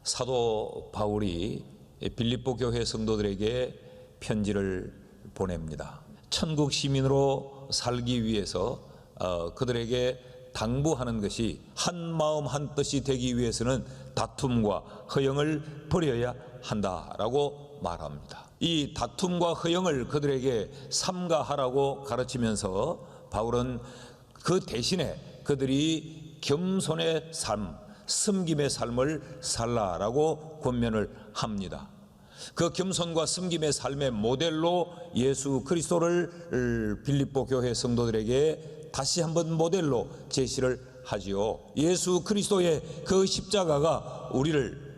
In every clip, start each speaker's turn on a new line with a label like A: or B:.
A: 사도 바울이 빌립보 교회 성도들에게 편지를 보냅니다. 천국 시민으로 살기 위해서 그들에게 당부하는 것이 한 마음 한 뜻이 되기 위해서는 다툼과 허영을 버려야 한다라고 말합니다. 이 다툼과 허영을 그들에게 삼가하라고 가르치면서 바울은 그 대신에 그들이 겸손의 삶, 섬김의 삶을 살라라고 권면을 합니다. 그 겸손과 섬김의 삶의 모델로 예수 그리스도를 빌립보 교회 성도들에게 다시 한번 모델로 제시를 하지요. 예수 그리스도의 그 십자가가 우리를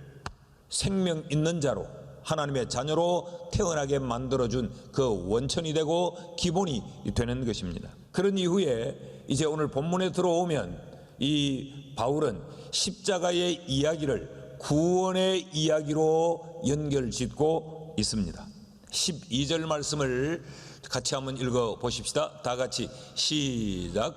A: 생명 있는 자로, 하나님의 자녀로 태어나게 만들어준 그 원천이 되고 기본이 되는 것입니다. 그런 이후에 이제 오늘 본문에 들어오면 이 바울은 십자가의 이야기를 구원의 이야기로 연결짓고 있습니다. 12절 말씀을 같이 한번 읽어 보십시다. 다 같이 시작.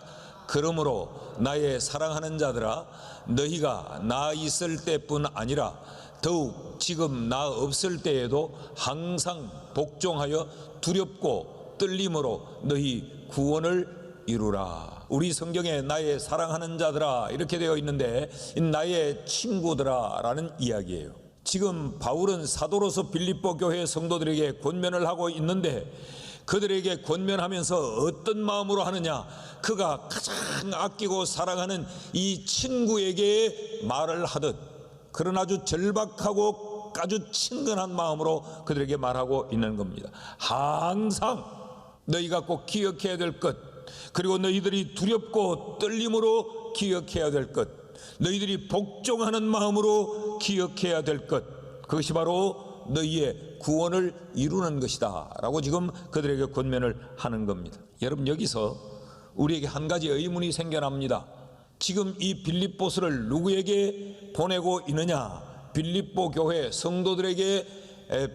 A: 그러므로 나의 사랑하는 자들아, 너희가 나 있을 때뿐 아니라 더욱 지금 나 없을 때에도 항상 복종하여 두렵고 떨림으로 너희 구원을 이루라. 우리 성경에 나의 사랑하는 자들아 이렇게 되어 있는데 나의 친구들아 라는 이야기예요. 지금 바울은 사도로서 빌립보 교회 성도들에게 권면을 하고 있는데 그들에게 권면하면서 어떤 마음으로 하느냐, 그가 가장 아끼고 사랑하는 이 친구에게 말을 하듯 그런 아주 절박하고 아주 친근한 마음으로 그들에게 말하고 있는 겁니다. 항상 너희가 꼭 기억해야 될 것, 그리고 너희들이 두렵고 떨림으로 기억해야 될 것, 너희들이 복종하는 마음으로 기억해야 될 것, 그것이 바로 너희의 구원을 이루는 것이다 라고 지금 그들에게 권면을 하는 겁니다. 여러분, 여기서 우리에게 한 가지 의문이 생겨납니다. 지금 이 빌립보서를 누구에게 보내고 있느냐? 빌립보 교회 성도들에게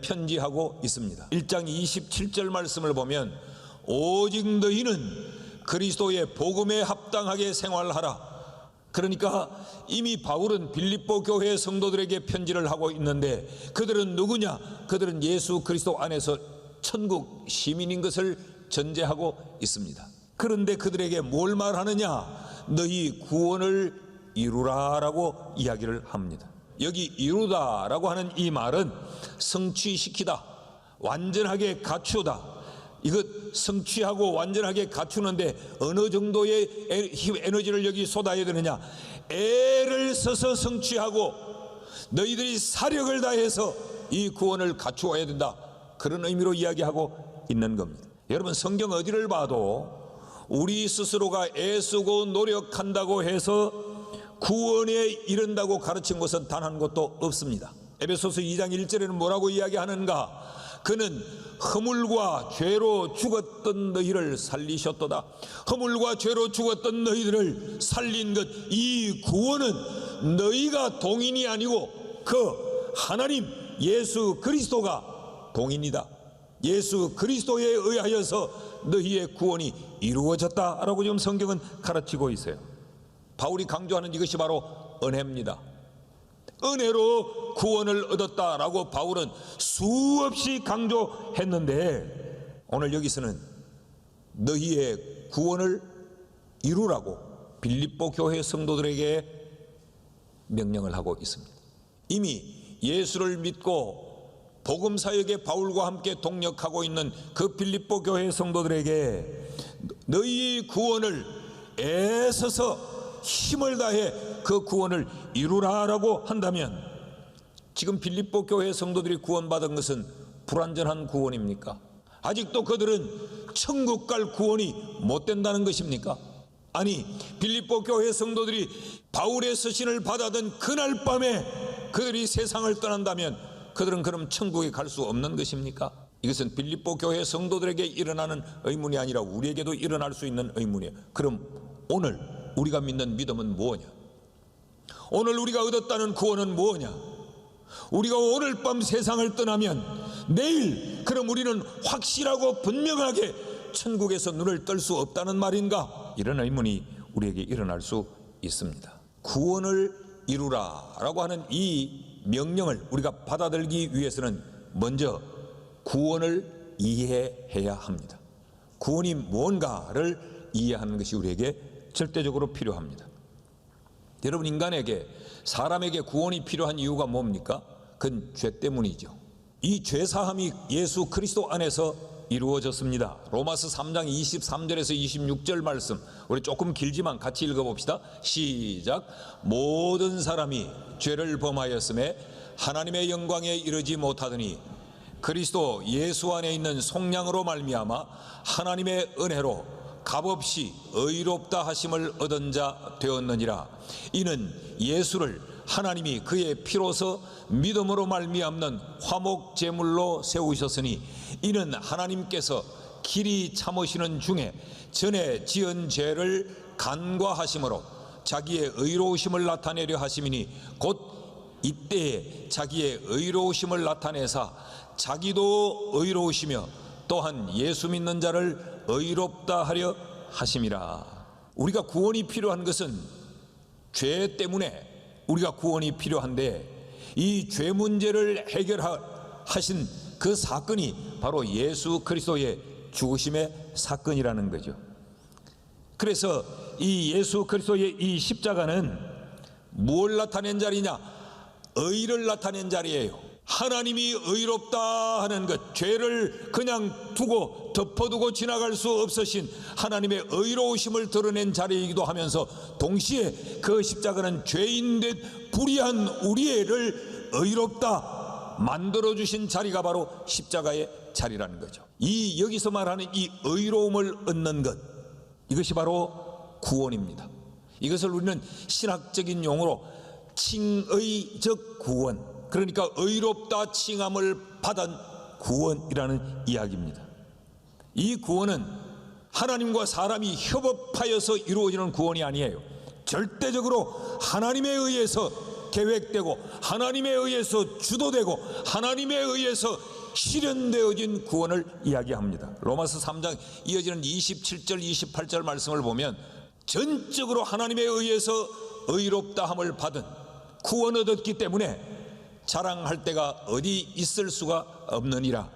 A: 편지하고 있습니다. 1장 27절 말씀을 보면 오직 너희는 그리스도의 복음에 합당하게 생활하라. 그러니까 이미 바울은 빌립보 교회 성도들에게 편지를 하고 있는데 그들은 누구냐? 그들은 예수 그리스도 안에서 천국 시민인 것을 전제하고 있습니다. 그런데 그들에게 뭘 말하느냐? 너희 구원을 이루라라고 이야기를 합니다. 여기 이루다라고 하는 이 말은 성취시키다, 완전하게 갖추다. 이것 성취하고 완전하게 갖추는데 어느 정도의 에너지를 여기 쏟아야 되느냐? 애를 써서 성취하고 너희들이 사력을 다해서 이 구원을 갖추어야 된다, 그런 의미로 이야기하고 있는 겁니다. 여러분, 성경 어디를 봐도 우리 스스로가 애쓰고 노력한다고 해서 구원에 이른다고 가르친 것은 단 한 곳도 없습니다. 에베소서 2장 1절에는 뭐라고 이야기하는가? 그는 허물과 죄로 죽었던 너희를 살리셨도다. 허물과 죄로 죽었던 너희들을 살린 것, 이 구원은 너희가 동인이 아니고 그 하나님 예수 그리스도가 동인이다. 예수 그리스도에 의하여서 너희의 구원이 이루어졌다라고 지금 성경은 가르치고 있어요. 바울이 강조하는 이것이 바로 은혜입니다. 은혜로 구원을 얻었다라고 바울은 수없이 강조했는데 오늘 여기서는 너희의 구원을 이루라고 빌립보 교회 성도들에게 명령을 하고 있습니다. 이미 예수를 믿고 복음 사역에 바울과 함께 동력하고 있는 그 빌립보 교회 성도들에게 너희 구원을 애써서 힘을 다해 그 구원을 이루라라고 한다면 지금 빌립보 교회 성도들이 구원받은 것은 불완전한 구원입니까? 아직도 그들은 천국 갈 구원이 못 된다는 것입니까? 아니, 빌립보 교회 성도들이 바울의 서신을 받아든 그날 밤에 그들이 세상을 떠난다면 그들은 그럼 천국에 갈 수 없는 것입니까? 이것은 빌립보 교회 성도들에게 일어나는 의문이 아니라 우리에게도 일어날 수 있는 의문이에요. 그럼 오늘 우리가 믿는 믿음은 뭐냐? 오늘 우리가 얻었다는 구원은 뭐냐? 우리가 오늘 밤 세상을 떠나면 내일 그럼 우리는 확실하고 분명하게 천국에서 눈을 뜰 수 없다는 말인가? 이런 의문이 우리에게 일어날 수 있습니다. 구원을 이루라 라고 하는 이 명령을 우리가 받아들이기 위해서는 먼저 구원을 이해해야 합니다. 구원이 뭔가를 이해하는 것이 우리에게 절대적으로 필요합니다. 여러분, 인간에게, 사람에게 구원이 필요한 이유가 뭡니까? 그건 죄 때문이죠. 이 죄사함이 예수 그리스도 안에서 이루어졌습니다. 로마서 3장 23절에서 26절 말씀, 우리 조금 길지만 같이 읽어봅시다. 시작. 모든 사람이 죄를 범하였음에 하나님의 영광에 이르지 못하더니 그리스도 예수 안에 있는 속량으로 말미암아 하나님의 은혜로 값없이 의롭다 하심을 얻은 자 되었느니라. 이는 예수를 하나님이 그의 피로서 믿음으로 말미암는 화목 제물로 세우셨으니 이는 하나님께서 길이 참으시는 중에 전에 지은 죄를 간과하심으로 자기의 의로우심을 나타내려 하심이니 곧 이때에 자기의 의로우심을 나타내사 자기도 의로우시며 또한 예수 믿는 자를 의롭다 하려 하심이라. 우리가 구원이 필요한 것은 죄 때문에 우리가 구원이 필요한데, 이 죄 문제를 해결하신 그 사건이 바로 예수 그리스도의 죽으심의 사건이라는 거죠. 그래서 이 예수 그리스도의 이 십자가는 뭘 나타낸 자리냐? 의를 나타낸 자리예요. 하나님이 의롭다 하는 것, 죄를 그냥 두고 덮어두고 지나갈 수 없으신 하나님의 의로우심을 드러낸 자리이기도 하면서, 동시에 그 십자가는 죄인 듯 불의한 우리를 의롭다 만들어주신 자리가 바로 십자가의 자리라는 거죠. 이 여기서 말하는 이 의로움을 얻는 것, 이것이 바로 구원입니다. 이것을 우리는 신학적인 용어로 칭의적 구원, 그러니까 의롭다 칭함을 받은 구원이라는 이야기입니다. 이 구원은 하나님과 사람이 협업하여서 이루어지는 구원이 아니에요. 절대적으로 하나님에 의해서 계획되고 하나님에 의해서 주도되고 하나님에 의해서 실현되어진 구원을 이야기합니다. 로마서 3장 이어지는 27절 28절 말씀을 보면 전적으로 하나님에 의해서 의롭다함을 받은 구원 얻었기 때문에 자랑할 데가 어디 있을 수가 없느니라.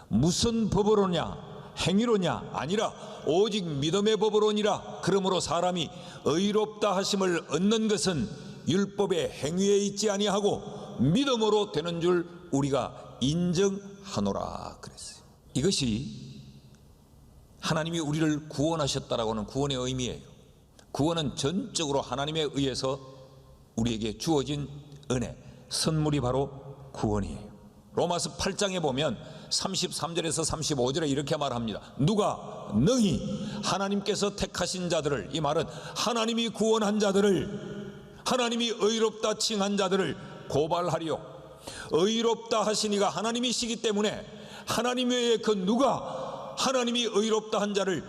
A: 무슨 법으로냐? 행위로냐? 아니라 오직 믿음의 법으로니라. 그러므로 사람이 의롭다 하심을 얻는 것은 율법의 행위에 있지 아니하고 믿음으로 되는 줄 우리가 인정하노라 그랬어요. 이것이 하나님이 우리를 구원하셨다라고 하는 구원의 의미예요. 구원은 전적으로 하나님에 의해서 우리에게 주어진 은혜, 선물이 바로 구원이에요. 로마서 8장에 보면 33절에서 35절에 이렇게 말합니다. 누가 능히 하나님께서 택하신 자들을, 이 말은 하나님이 구원한 자들을, 하나님이 의롭다 칭한 자들을 고발하리요. 의롭다 하시니가 하나님이시기 때문에 하나님 외에 그 누가 하나님이 의롭다 한 자를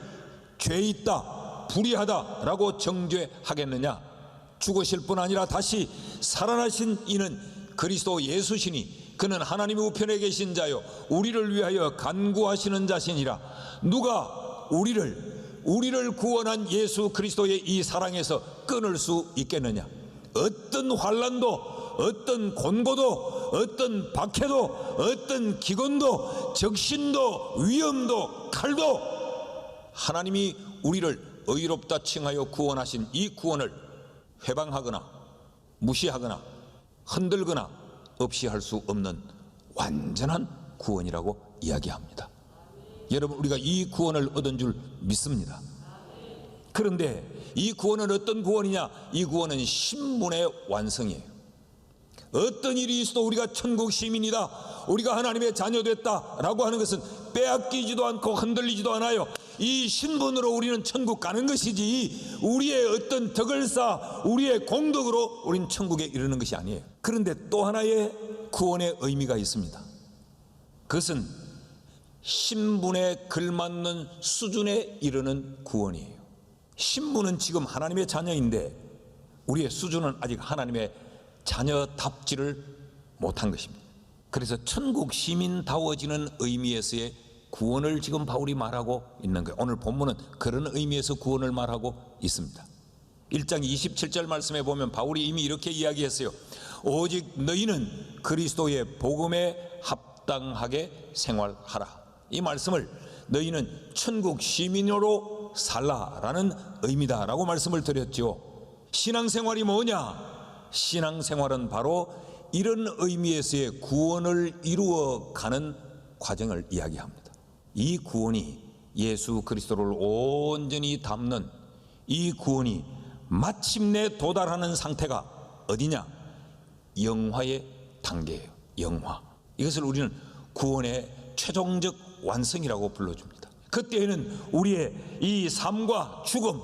A: 죄 있다, 불의하다라고 정죄하겠느냐? 죽으실 뿐 아니라 다시 살아나신 이는 그리스도 예수시니 그는 하나님의 우편에 계신 자요 우리를 위하여 간구하시는 자시니라. 누가 우리를 구원한 예수 그리스도의 이 사랑에서 끊을 수 있겠느냐? 어떤 환난도, 어떤 곤고도, 어떤 박해도, 어떤 기근도, 적신도, 위험도, 칼도 하나님이 우리를 의롭다 칭하여 구원하신 이 구원을 회방하거나 무시하거나 흔들거나 없이 할 수 없는 완전한 구원이라고 이야기합니다. 여러분, 우리가 이 구원을 얻은 줄 믿습니다. 그런데 이 구원은 어떤 구원이냐? 이 구원은 신분의 완성이에요. 어떤 일이 있어도 우리가 천국 시민이다, 우리가 하나님의 자녀됐다라고 하는 것은 빼앗기지도 않고 흔들리지도 않아요. 이 신분으로 우리는 천국 가는 것이지 우리의 어떤 덕을 쌓아 우리의 공덕으로 우리는 천국에 이르는 것이 아니에요. 그런데 또 하나의 구원의 의미가 있습니다. 그것은 신분에 걸맞는 수준에 이르는 구원이에요. 신분은 지금 하나님의 자녀인데 우리의 수준은 아직 하나님의 자녀답지를 못한 것입니다. 그래서 천국 시민다워지는 의미에서의 구원을 지금 바울이 말하고 있는 거예요. 오늘 본문은 그런 의미에서 구원을 말하고 있습니다. 1장 27절 말씀에 보면 바울이 이미 이렇게 이야기했어요. 오직 너희는 그리스도의 복음에 합당하게 생활하라. 이 말씀을 너희는 천국 시민으로 살라라는 의미다라고 말씀을 드렸죠. 신앙생활이 뭐냐? 신앙생활은 바로 이런 의미에서의 구원을 이루어가는 과정을 이야기합니다. 이 구원이 예수 그리스도를 온전히 담는 이 구원이 마침내 도달하는 상태가 어디냐? 영화의 단계예요. 영화. 이것을 우리는 구원의 최종적 완성이라고 불러줍니다. 그때에는 우리의 이 삶과 죽음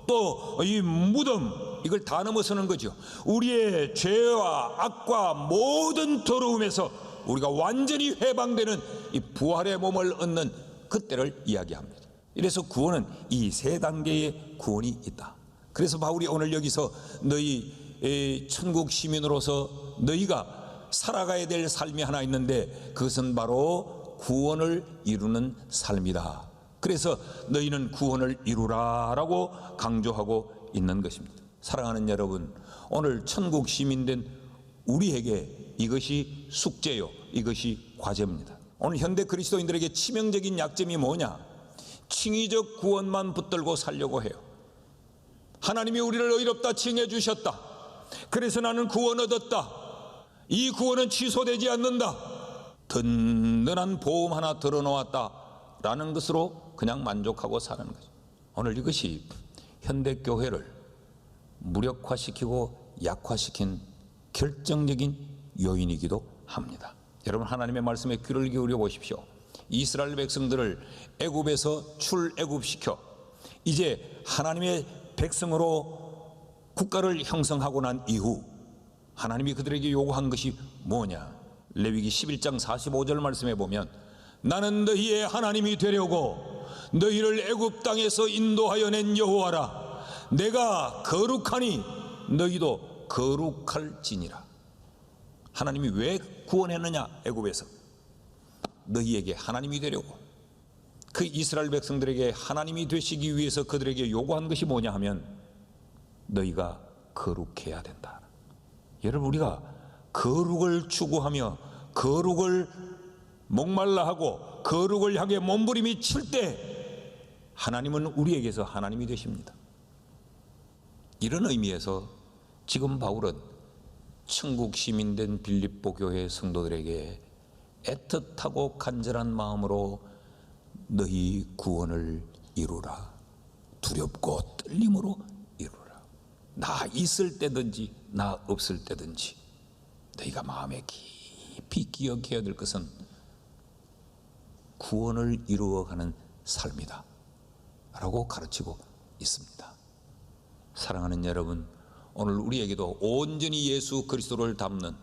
A: 또 이 무덤 이걸 다 넘어서는 거죠. 우리의 죄와 악과 모든 더러움에서 우리가 완전히 해방되는 이 부활의 몸을 얻는 그때를 이야기합니다. 이래서 구원은 이 세 단계의 구원이 있다. 그래서 바울이 오늘 여기서 너희 천국 시민으로서 너희가 살아가야 될 삶이 하나 있는데 그것은 바로 구원을 이루는 삶이다. 그래서 너희는 구원을 이루라라고 강조하고 있는 것입니다. 사랑하는 여러분, 오늘 천국 시민된 우리에게 이것이 숙제요, 이것이 과제입니다. 오늘 현대 그리스도인들에게 치명적인 약점이 뭐냐? 칭의적 구원만 붙들고 살려고 해요. 하나님이 우리를 의롭다 칭해 주셨다. 그래서 나는 구원 얻었다. 이 구원은 취소되지 않는다. 든든한 보험 하나 들어놓았다 라는 것으로 그냥 만족하고 사는 거죠. 오늘 이것이 현대교회를 무력화시키고 약화시킨 결정적인 요인이기도 합니다. 여러분, 하나님의 말씀에 귀를 기울여 보십시오. 이스라엘 백성들을 애굽에서 출애굽시켜 이제 하나님의 백성으로 국가를 형성하고 난 이후 하나님이 그들에게 요구한 것이 뭐냐? 레위기 11장 45절 말씀에 보면 나는 너희의 하나님이 되려고 너희를 애굽 땅에서 인도하여 낸 여호와라. 내가 거룩하니 너희도 거룩할지니라. 하나님이 왜 구원했느냐? 애굽에서 너희에게 하나님이 되려고. 그 이스라엘 백성들에게 하나님이 되시기 위해서 그들에게 요구한 것이 뭐냐 하면 너희가 거룩해야 된다. 여러분, 우리가 거룩을 추구하며 거룩을 목말라 하고 거룩을 향해 몸부림이 칠 때 하나님은 우리에게서 하나님이 되십니다. 이런 의미에서 지금 바울은 천국 시민된 빌립보 교회 성도들에게 애틋하고 간절한 마음으로 너희 구원을 이루라. 두렵고 떨림으로 이루라. 나 있을 때든지 나 없을 때든지 너희가 마음에 깊이 기억해야 될 것은 구원을 이루어가는 삶이다 라고 가르치고 있습니다. 사랑하는 여러분, 오늘 우리에게도 온전히 예수 그리스도를 담는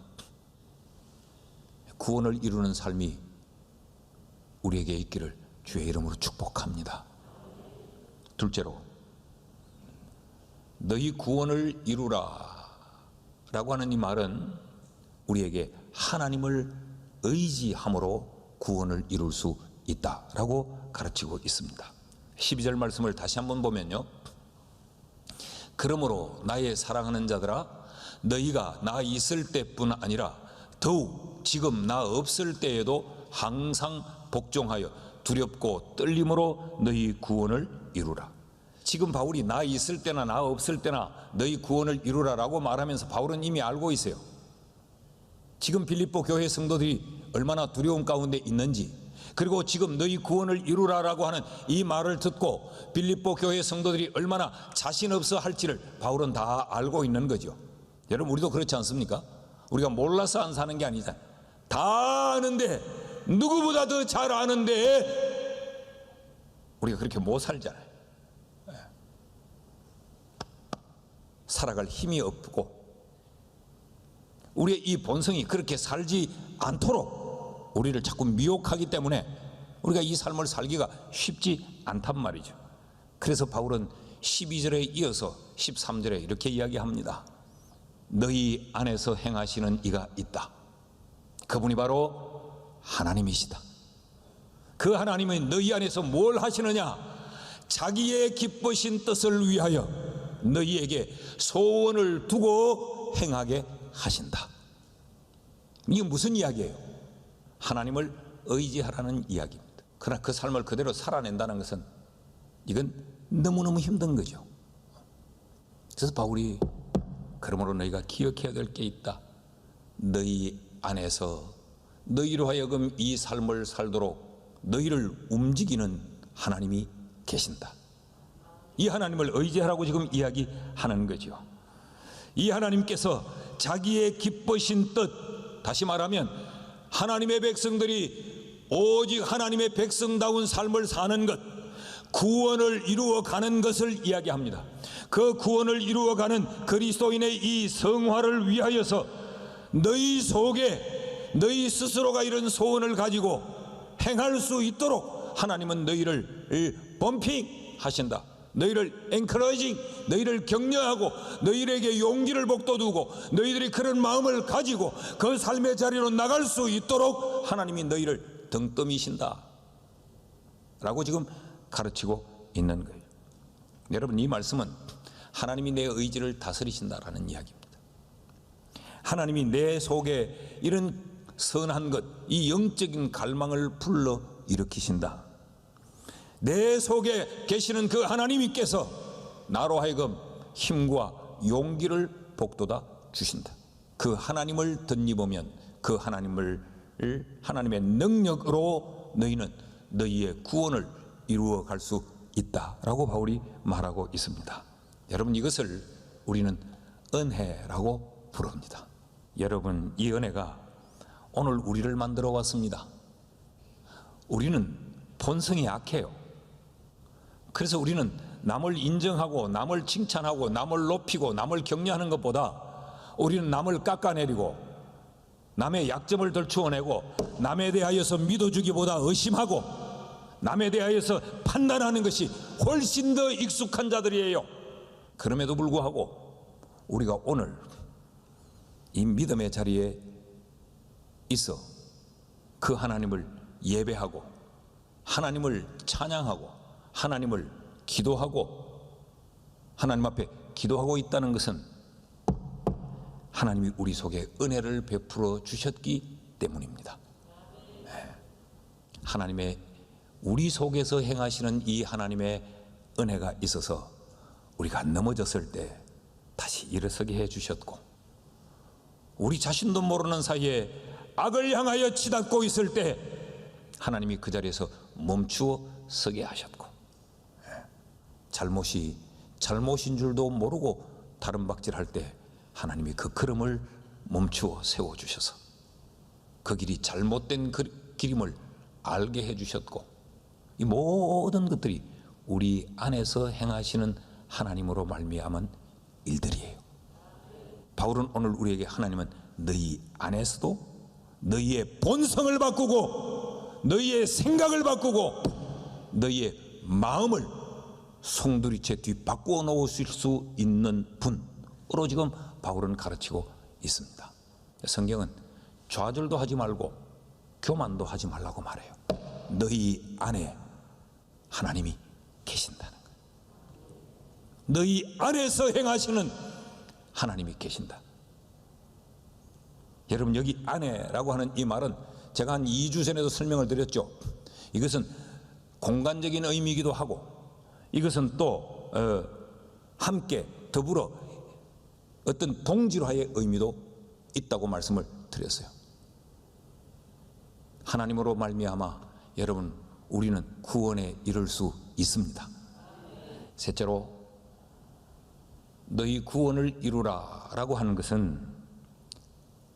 A: 구원을 이루는 삶이 우리에게 있기를 주의 이름으로 축복합니다. 둘째로, 너희 구원을 이루라 라고 하는 이 말은 우리에게 하나님을 의지함으로 구원을 이룰 수 있다라고 가르치고 있습니다. 12절 말씀을 다시 한번 보면요, 그러므로 나의 사랑하는 자들아, 너희가 나 있을 때뿐 아니라 더욱 지금 나 없을 때에도 항상 복종하여 두렵고 떨림으로 너희 구원을 이루라. 지금 바울이 나 있을 때나 나 없을 때나 너희 구원을 이루라라고 말하면서 바울은 이미 알고 있어요. 지금 빌립보 교회 성도들이 얼마나 두려움 가운데 있는지, 그리고 지금 너희 구원을 이루라라고 하는 이 말을 듣고 빌립보 교회 성도들이 얼마나 자신 없어 할지를 바울은 다 알고 있는 거죠. 여러분, 우리도 그렇지 않습니까? 우리가 몰라서 안 사는 게 아니잖아요. 다 아는데, 누구보다 더 잘 아는데 우리가 그렇게 못 살잖아요. 살아갈 힘이 없고 우리의 이 본성이 그렇게 살지 않도록 우리를 자꾸 미혹하기 때문에 우리가 이 삶을 살기가 쉽지 않단 말이죠. 그래서 바울은 12절에 이어서 13절에 이렇게 이야기합니다. 너희 안에서 행하시는 이가 있다. 그분이 바로 하나님이시다. 그 하나님은 너희 안에서 뭘 하시느냐? 자기의 기쁘신 뜻을 위하여 너희에게 소원을 두고 행하게 하신다. 이게 무슨 이야기예요? 하나님을 의지하라는 이야기입니다. 그러나 그 삶을 그대로 살아낸다는 것은 이건 너무너무 힘든 거죠. 그래서 바울이 그러므로 너희가 기억해야 될 게 있다. 너희 안에서 너희로 하여금 이 삶을 살도록 너희를 움직이는 하나님이 계신다. 이 하나님을 의지하라고 지금 이야기하는 거죠. 이 하나님께서 자기의 기쁘신 뜻, 다시 말하면 하나님의 백성들이 오직 하나님의 백성다운 삶을 사는 것, 구원을 이루어가는 것을 이야기합니다. 그 구원을 이루어가는 그리스도인의 이 성화를 위하여서 너희 속에 너희 스스로가 이런 소원을 가지고 행할 수 있도록 하나님은 너희를 범핑 하신다. 너희를 엔커러징, 너희를 격려하고 너희에게 용기를 북돋우고 너희들이 그런 마음을 가지고 그 삶의 자리로 나갈 수 있도록 하나님이 너희를 등떠미신다 라고 지금 가르치고 있는 거예요. 여러분, 이 말씀은 하나님이 내 의지를 다스리신다라는 이야기입니다. 하나님이 내 속에 이런 선한 것, 이 영적인 갈망을 불러 일으키신다. 내 속에 계시는 그 하나님께서 나로 하여금 힘과 용기를 북돋아 주신다. 그 하나님을 덧입으면 그 하나님의 능력으로 너희는 너희의 구원을 이루어 갈 수 있다라고 바울이 말하고 있습니다. 여러분, 이것을 우리는 은혜라고 부릅니다. 여러분, 이 은혜가 오늘 우리를 만들어 왔습니다. 우리는 본성이 약해요. 그래서 우리는 남을 인정하고 남을 칭찬하고 남을 높이고 남을 격려하는 것보다 우리는 남을 깎아내리고 남의 약점을 덜추어내고 남에 대하여서 믿어주기보다 의심하고 남에 대하여서 판단하는 것이 훨씬 더 익숙한 자들이에요. 그럼에도 불구하고 우리가 오늘 이 믿음의 자리에 있어 그 하나님을 예배하고 하나님을 찬양하고 하나님을 기도하고 하나님 앞에 기도하고 있다는 것은 하나님이 우리 속에 은혜를 베풀어 주셨기 때문입니다. 하나님의 우리 속에서 행하시는 이 하나님의 은혜가 있어서 우리가 넘어졌을 때 다시 일어서게 해주셨고, 우리 자신도 모르는 사이에 악을 향하여 치닫고 있을 때 하나님이 그 자리에서 멈추어 서게 하셨고, 잘못이 잘못인 줄도 모르고 다른 박질할 때 하나님이 그 걸음을 멈추어 세워주셔서 그 길이 잘못된 길임을 알게 해주셨고, 이 모든 것들이 우리 안에서 행하시는 하나님으로 말미암은 일들이에요. 바울은 오늘 우리에게 하나님은 너희 안에서도 너희의 본성을 바꾸고 너희의 생각을 바꾸고 너희의 마음을 송두리째 뒤바꾸어 놓으실 수 있는 분으로 지금 바울은 가르치고 있습니다. 성경은 좌절도 하지 말고 교만도 하지 말라고 말해요. 너희 안에 하나님이 계신다는 거예요. 너희 안에서 행하시는 하나님이 계신다. 여러분, 여기 안에라고 하는 이 말은 제가 한 2주 전에도 설명을 드렸죠. 이것은 공간적인 의미이기도 하고 이것은 또 함께 더불어 어떤 동질화의 의미도 있다고 말씀을 드렸어요. 하나님으로 말미암아 여러분, 우리는 구원에 이를 수 있습니다. 셋째로, 너희 구원을 이루라 라고 하는 것은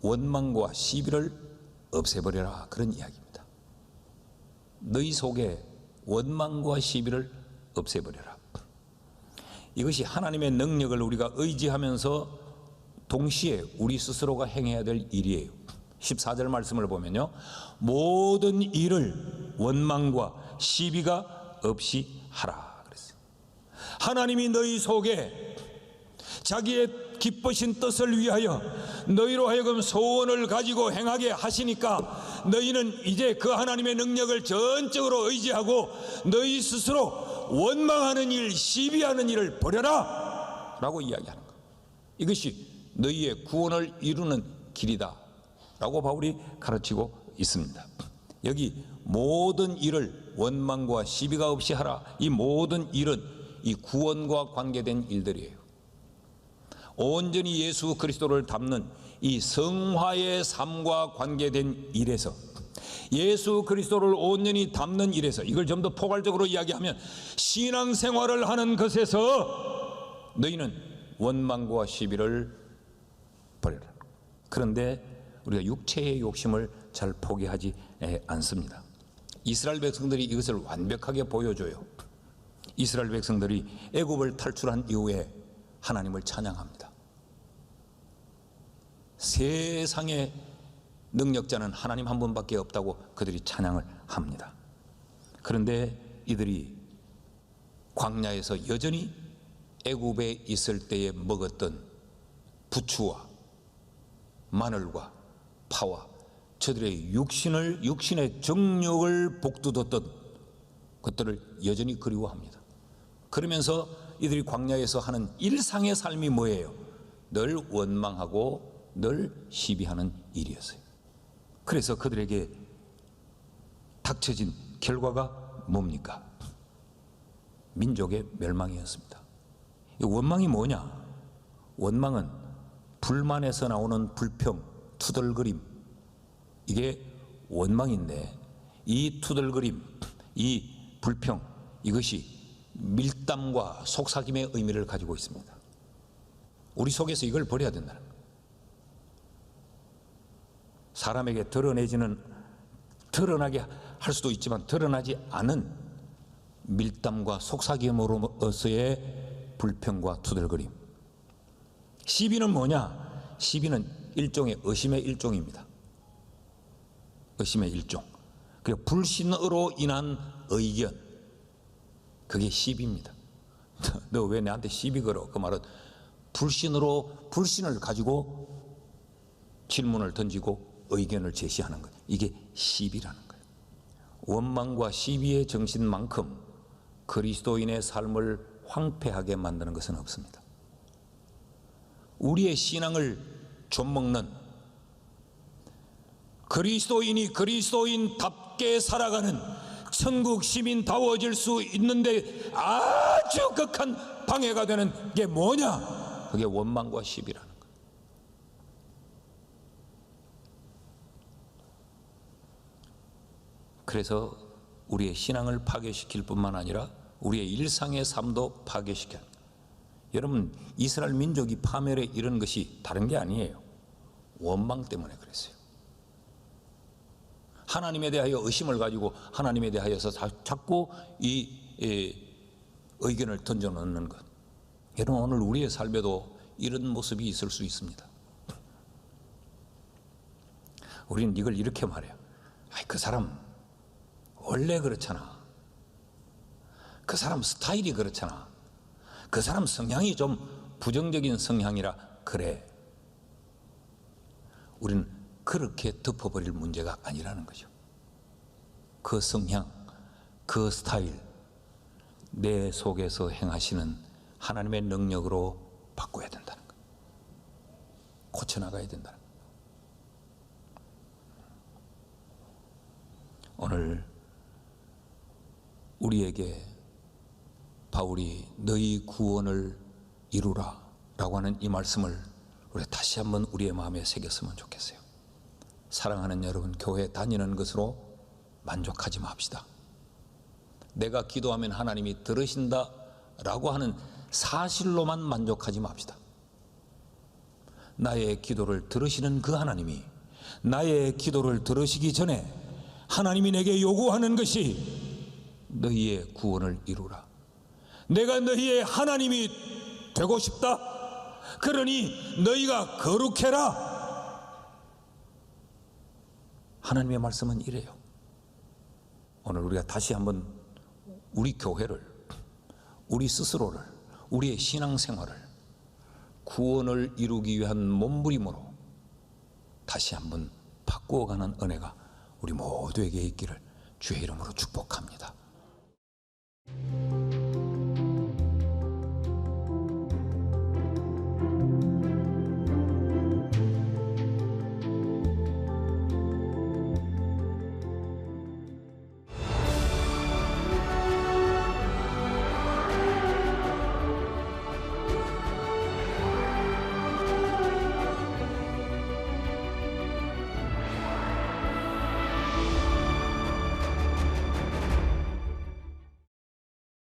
A: 원망과 시비를 없애버려라, 그런 이야기입니다. 너희 속에 원망과 시비를 없애버려라. 이것이 하나님의 능력을 우리가 의지하면서 동시에 우리 스스로가 행해야 될 일이에요. 14절 말씀을 보면요, 모든 일을 원망과 시비가 없이 하라 그랬어요. 하나님이 너희 속에 자기의 기쁘신 뜻을 위하여 너희로 하여금 소원을 가지고 행하게 하시니까 너희는 이제 그 하나님의 능력을 전적으로 의지하고 너희 스스로 원망하는 일, 시비하는 일을 버려라 라고 이야기하는 것. 이것이 너희의 구원을 이루는 길이다 라고 바울이 가르치고 있습니다. 여기 모든 일을 원망과 시비가 없이 하라. 이 모든 일은 이 구원과 관계된 일들이에요. 온전히 예수 그리스도를 담는 이 성화의 삶과 관계된 일에서, 예수 그리스도를 온전히 담는 일에서, 이걸 좀 더 포괄적으로 이야기하면 신앙생활을 하는 것에서 너희는 원망과 시비를 버려라. 그런데 우리가 육체의 욕심을 잘 포기하지 않습니다. 이스라엘 백성들이 이것을 완벽하게 보여줘요. 이스라엘 백성들이 애굽을 탈출한 이후에 하나님을 찬양합니다. 세상의 능력자는 하나님 한 분밖에 없다고 그들이 찬양을 합니다. 그런데 이들이 광야에서 여전히 애굽에 있을 때에 먹었던 부추와 마늘과 파와 저들의 육신의 정욕을 복두뒀던 것들을 여전히 그리워합니다. 그러면서 이들이 광야에서 하는 일상의 삶이 뭐예요? 늘 원망하고 늘 시비하는 일이었어요. 그래서 그들에게 닥쳐진 결과가 뭡니까? 민족의 멸망이었습니다. 이 원망이 뭐냐? 원망은 불만에서 나오는 불평, 투덜거림, 이게 원망인데, 이 투덜거림, 이 불평, 이것이 밀담과 속삭임의 의미를 가지고 있습니다. 우리 속에서 이걸 버려야 된다는 거예요. 사람에게 드러나게 할 수도 있지만 드러나지 않은 밀담과 속삭임으로서의 불평과 투덜거림. 시비는 뭐냐? 시비는 일종의 의심의 일종입니다. 의심의 일종. 그 불신으로 인한 의견, 그게 시비입니다. 너 왜 나한테 시비 걸어? 그 말은 불신을 가지고 질문을 던지고 의견을 제시하는 것, 이게 시비라는 거예요. 원망과 시비의 정신만큼 그리스도인의 삶을 황폐하게 만드는 것은 없습니다. 우리의 신앙을 좀먹는, 그리스도인이 그리스도인답게 살아가는 천국 시민다워질 수 있는데 아주 극한 방해가 되는 게 뭐냐? 그게 원망과 시비라는 거예요. 그래서 우리의 신앙을 파괴시킬 뿐만 아니라 우리의 일상의 삶도 파괴시켜요. 여러분, 이스라엘 민족이 파멸에 이른 것이 다른 게 아니에요. 원망 때문에 그랬어요. 하나님에 대하여 의심을 가지고 하나님에 대하여서 자꾸 이 의견을 던져놓는 것. 여러분, 오늘 우리의 삶에도 이런 모습이 있을 수 있습니다. 우리는 이걸 이렇게 말해요. 그 사람 원래 그렇잖아. 그 사람 스타일이 그렇잖아. 그 사람 성향이 좀 부정적인 성향이라 그래. 우리는 그렇게 덮어버릴 문제가 아니라는 거죠. 그 성향, 그 스타일, 내 속에서 행하시는 하나님의 능력으로 바꿔야 된다는 거예요. 고쳐나가야 된다는 거예요. 오늘 우리에게 바울이 너희 구원을 이루라 라고 하는 이 말씀을 우리 다시 한번 우리의 마음에 새겼으면 좋겠어요. 사랑하는 여러분, 교회 다니는 것으로 만족하지 맙시다. 내가 기도하면 하나님이 들으신다 라고 하는 사실로만 만족하지 맙시다. 나의 기도를 들으시는 그 하나님이 나의 기도를 들으시기 전에 하나님이 내게 요구하는 것이 너희의 구원을 이루라. 내가 너희의 하나님이 되고 싶다. 그러니 너희가 거룩해라. 하나님의 말씀은 이래요. 오늘 우리가 다시 한번 우리 교회를, 우리 스스로를, 우리의 신앙생활을 구원을 이루기 위한 몸부림으로 다시 한번 바꾸어가는 은혜가 우리 모두에게 있기를 주의 이름으로 축복합니다.